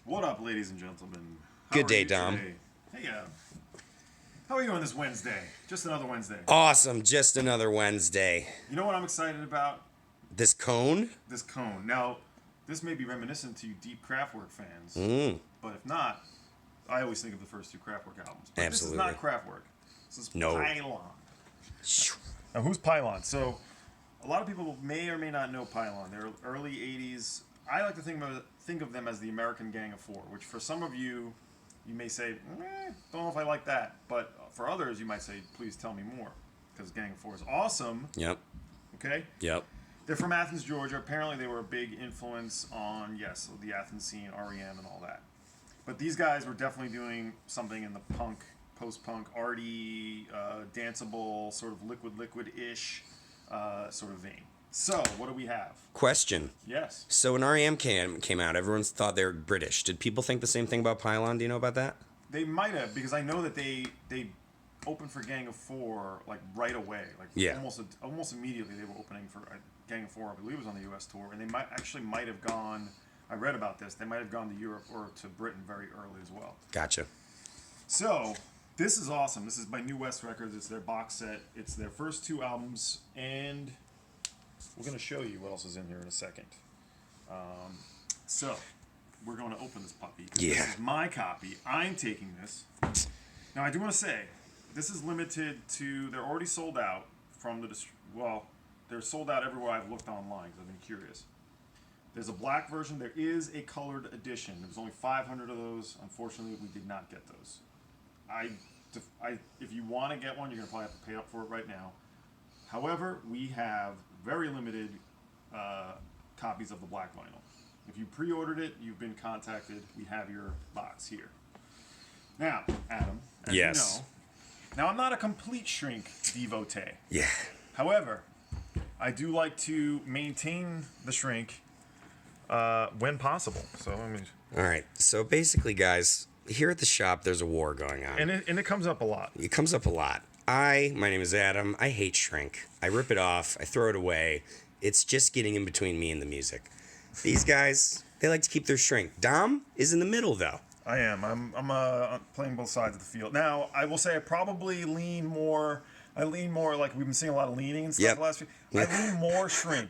What up, ladies and gentlemen? Good day, Dom. Hey, how are you on this Wednesday? Just another Wednesday. Awesome, just another Wednesday. You know what I'm excited about? This cone? This cone. Now, this may be reminiscent to you deep Kraftwerk fans, but if not, I always think of the first two Kraftwerk albums. But Absolutely. This is not Kraftwerk. This is No. Pylon. Now, who's Pylon? So, a lot of people may or may not know Pylon. They're early 80s. I like to think of them as the American Gang of Four, which for some of you, you may say, don't know if I like that. But for others, you might say, please tell me more. Because Gang of Four is awesome. Yep. Okay? Yep. They're from Athens, Georgia. Apparently, they were a big influence on, the Athens scene, REM, and all that. But these guys were definitely doing something in the punk, post-punk, arty, danceable, sort of liquid-ish sort of vein. So, what do we have? Question. Yes. So when REM came out, everyone thought they were British. Did people think the same thing about Pylon? Do you know about that? They might have, because I know that they opened for Gang of Four like right away, almost immediately. They were opening for Gang of Four. I believe it was on the U.S. tour, and they might have gone. I read about this. They might have gone to Europe or to Britain very early as well. Gotcha. So this is awesome. This is by New West Records. It's their box set. It's their first two albums, and we're going to show you what else is in here in a second. So we're going to open this puppy. Yeah. This is my copy. I'm taking this. Now, I do want to say, this is limited to, they're already sold out from the, they're sold out everywhere I've looked online because I've been curious. There's a black version. There is a colored edition. There was only 500 of those. Unfortunately, we did not get those. If you want to get one, you're going to probably have to pay up for it right now. However, we have very limited copies of the black vinyl. If you pre-ordered it, you've been contacted. We have your box here. Now, Adam, as you know, now I'm not a complete shrink devotee. Yeah. However, I do like to maintain the shrink when possible. So I mean, All right. So basically, guys, here at the shop, there's a war going on. and it comes up a lot. It comes up a lot. My name is Adam. I hate shrink. I rip it off. I throw it away. It's just getting in between me and the music. These guys, they like to keep their shrink. Dom is in the middle, though. I am. I'm playing both sides of the field. Now, I will say I probably lean more like we've been seeing a lot of leaning and stuff the last few. I lean more shrink.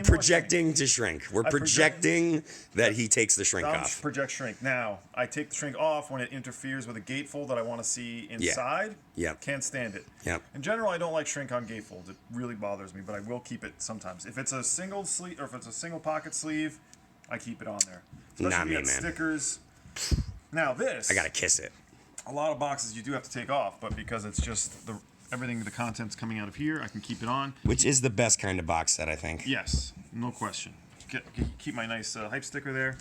Projecting to shrink. We're projecting that he takes the shrink off. Project shrink. Now, I take the shrink off when it interferes with a gatefold that I want to see inside. Yeah. Can't stand it. Yeah. In general, I don't like shrink on gatefolds. It really bothers me, but I will keep it sometimes. If it's a single sleeve or if it's a single pocket sleeve, I keep it on there. Especially Not if me, you got man. Stickers. Now this, I gotta kiss it. a lot of boxes you do have to take off, but because it's just everything, the content's coming out of here, I can keep it on. Which is the best kind of box set, I think. Yes, no question. Keep my nice hype sticker there.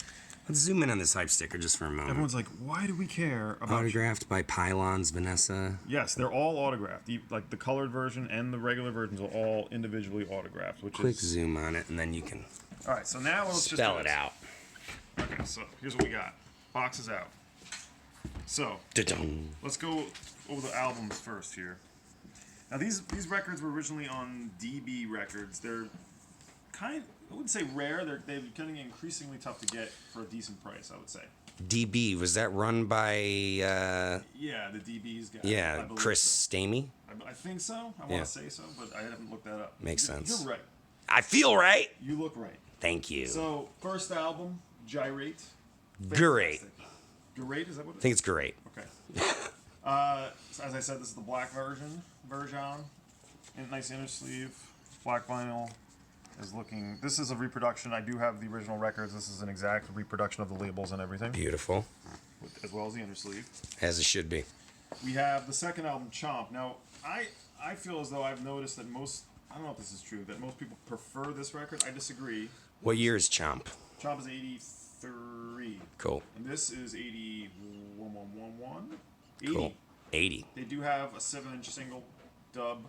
Let's zoom in on this hype sticker just for a moment. Everyone's like, why do we care about... Autographed by Pylons, Vanessa. Yes, they're all autographed. Like the colored version and the regular versions are all individually autographed, which Quick zoom on it, and then you can All right, so now let's just spell it out. Okay, so here's what we got. Box is out. So, Da-dum. let's go over the albums first here. Now, these records were originally on DB Records. They're I wouldn't say rare. They're getting increasingly tough to get for a decent price, I would say. DB, was that run by... Yeah, the DB's guy. Yeah, Chris Stamey? I think so. I want to say so, but I haven't looked that up. Makes sense. You're right. I feel right. You look right. Thank you. So, first album, Gyrate. Great. Gyrate, is that what it is? I think it's great. Okay. So as I said, this is the black version. Nice inner sleeve. Black vinyl is looking... This is a reproduction. I do have the original records. This is an exact reproduction of the labels and everything. Beautiful. As well as the inner sleeve. As it should be. We have the second album, Chomp. Now, I feel as though I've noticed that most... I don't know if this is true, that most people prefer this record. I disagree. What year is Chomp? Chomp is 83. Cool. And this is 81. 80. Cool. 80. They do have a 7-inch single dub,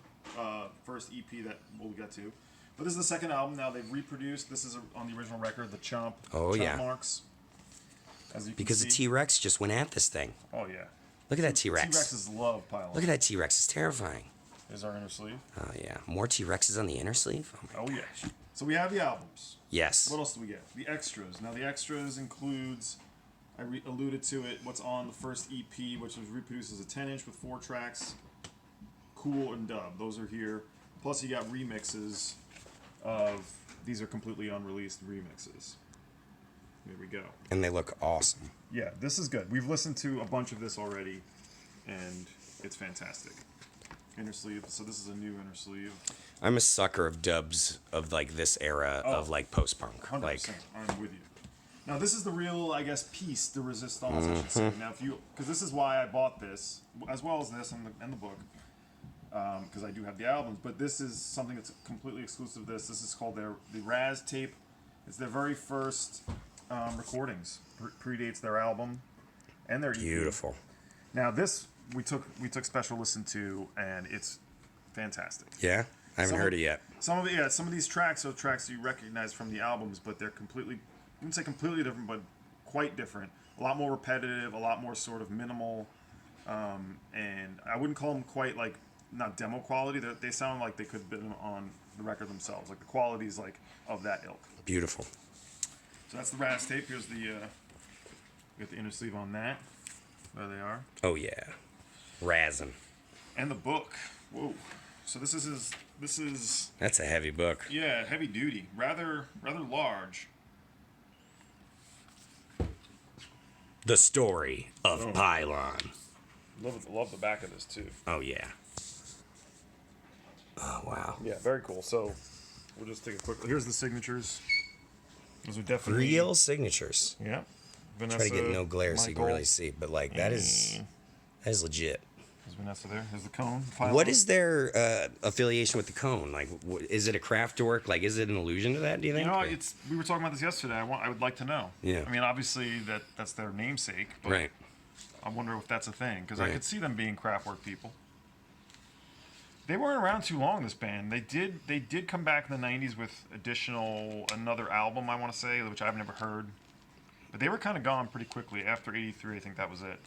first EP that we'll get to. But this is the second album. Now they've reproduced. This is on the original record, the Chomp. Oh, Chomp yeah. Marks. As you can Because see. the T-Rex just went at this thing. Oh, yeah. Look at that T-Rex. T-Rexes love Pylon. Look at that T-Rex. It's terrifying. Here's our inner sleeve. Oh, yeah. More T-Rexes on the inner sleeve? Oh, my yeah. So we have the albums. Yes. What else do we get? The extras. Now the extras includes I alluded to it. What's on the first EP, which was reproduced as a 10-inch with 4 tracks. Cool and Dub. Those are here. Plus, you got remixes of... These are completely unreleased remixes. There we go. And they look awesome. Yeah, this is good. We've listened to a bunch of this already, and it's fantastic. Inner sleeve. So this is a new inner sleeve. I'm a sucker of dubs of like this era of like post-punk. 100%. Like, I'm with you. Now this is the real, I guess, piece de resistance, I should say. Now, if you, because this is why I bought this, as well as this and the book, because I do have the albums. But this is something that's completely exclusive to this. This is called the Razz Tape. It's their very first recordings. Predates their album and their EP. beautiful. Now this we took special listen to, and it's fantastic. Yeah? I haven't heard it yet. Some of these tracks are tracks you recognize from the albums, but they're completely, I wouldn't say completely different, but quite different. A lot more repetitive, a lot more sort of minimal, and I wouldn't call them quite like, not demo quality. They sound like they could have been on the record themselves. Like the quality is like of that ilk. Beautiful. So that's the Razz Tape. Here's the, we got the inner sleeve on that. There they are. Oh, yeah. Razzin'. And the book. Whoa. So this is That's a heavy book. yeah, heavy duty, rather large. The Story of Pylon. Love the back of this too. Oh, yeah. Oh, wow. Yeah, very cool. So we'll just take a quick. Here's the signatures. Those are definitely Real signatures. Yeah. Vanessa, Try to get no glare so you can Michael. really see, but like that is legit. There's Vanessa there. There's the cone. What is their affiliation with the cone? Like, is it a craft work? Like, is it an allusion to that? Do you think? You know, Or- it's we were talking about this yesterday. I would like to know. Yeah. I mean, obviously that's their namesake, but right. I wonder if that's a thing because I Right. could see them being craft work people. They weren't around too long. This band. They did come back in the '90s with another album. I want to say, which I've never heard. But they were kind of gone pretty quickly after '83. I think that was it.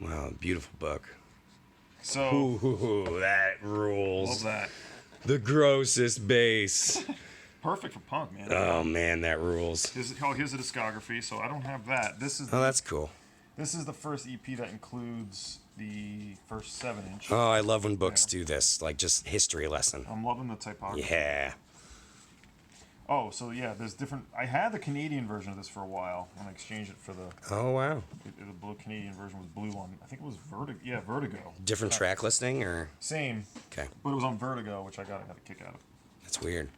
Wow, beautiful book. So Ooh, that rules. love that. The grossest bass. Perfect for punk, man. Oh man, that rules. Here's the discography. So I don't have that. This is Oh, that's cool. this is the first EP that includes the first 7-inch. Oh, I love when books do this, like just history lesson. I'm loving the typography. Yeah. Oh, so yeah, there's different. I had the Canadian version of this for a while, and I exchanged it for the Oh wow. the blue Canadian version was blue on. I think it was Vertigo. Yeah, Vertigo. Different track listing or Same, okay. but it was on Vertigo, which I got a kick out of. That's weird.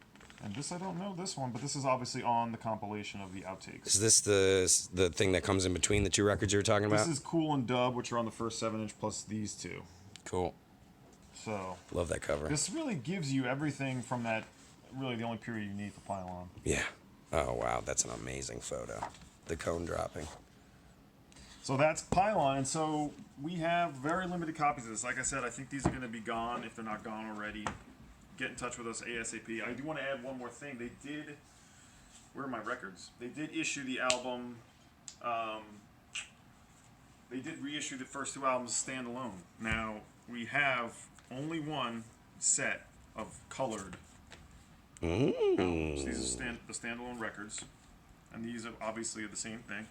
And this I don't know this one, but this is obviously on the compilation of the outtakes. Is this the thing that comes in between the two records you were talking about? This is Cool and Dub, which are on the first 7-inch, plus these two. Cool. So Love that cover. this really gives you everything from that. Really, the only period you need for Pylon. Yeah. Oh wow, that's an amazing photo. The cone dropping. So that's Pylon, and so we have very limited copies of this. Like I said, I think these are going to be gone if they're not gone already. Get in touch with us ASAP. I do want to add one more thing. They did. Where are my records? They did issue the album. They did reissue the first 2 albums standalone. Now we have only one set of colored. So these are the standalone records, and these are obviously the same thing.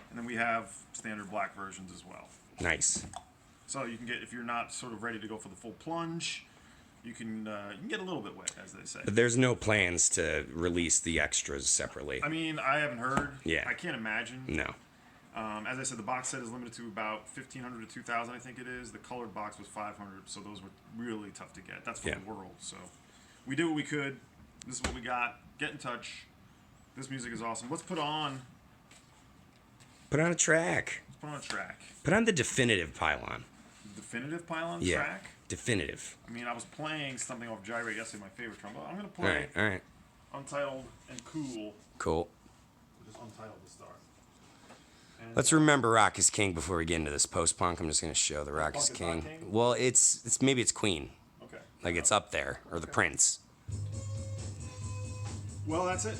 And then we have standard black versions as well. Nice. So you can get, if you're not sort of ready to go for the full plunge, you can get a little bit wet, as they say. But there's no plans to release the extras separately. I mean, I haven't heard. Yeah. I can't imagine. No. As I said, the box set is limited to about 1,500 to 2,000, I think it is. The colored box was 500, so those were really tough to get. That's for the world. So we did what we could. This is what we got. Get in touch. This music is awesome. Let's put on Put on a track. a track. Put on the definitive Pylon. Definitive Pylon Yeah. track. Definitive. I mean, I was playing something off Gyrate yesterday, my favorite drum. I'm going to All play right. All right. Untitled and Cool. Cool. Just Untitled to start. And, Let's remember Rock is King before we get into this post-punk. I'm just going to show the Rock is Punk is King. not King? Well, it's maybe it's Queen. Okay. Like it's up there, or the Prince. Well, that's it.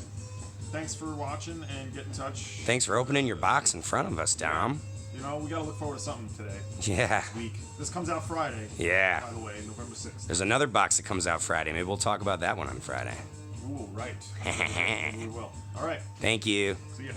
Thanks for watching, and get in touch. Thanks for opening your box in front of us, Dom. You know, we got to look forward to something today. Yeah. Week. This comes out Friday. Yeah. By the way, November 6th. There's another box that comes out Friday. Maybe we'll talk about that one on Friday. Ooh, right. We will. All right. Thank you. See ya.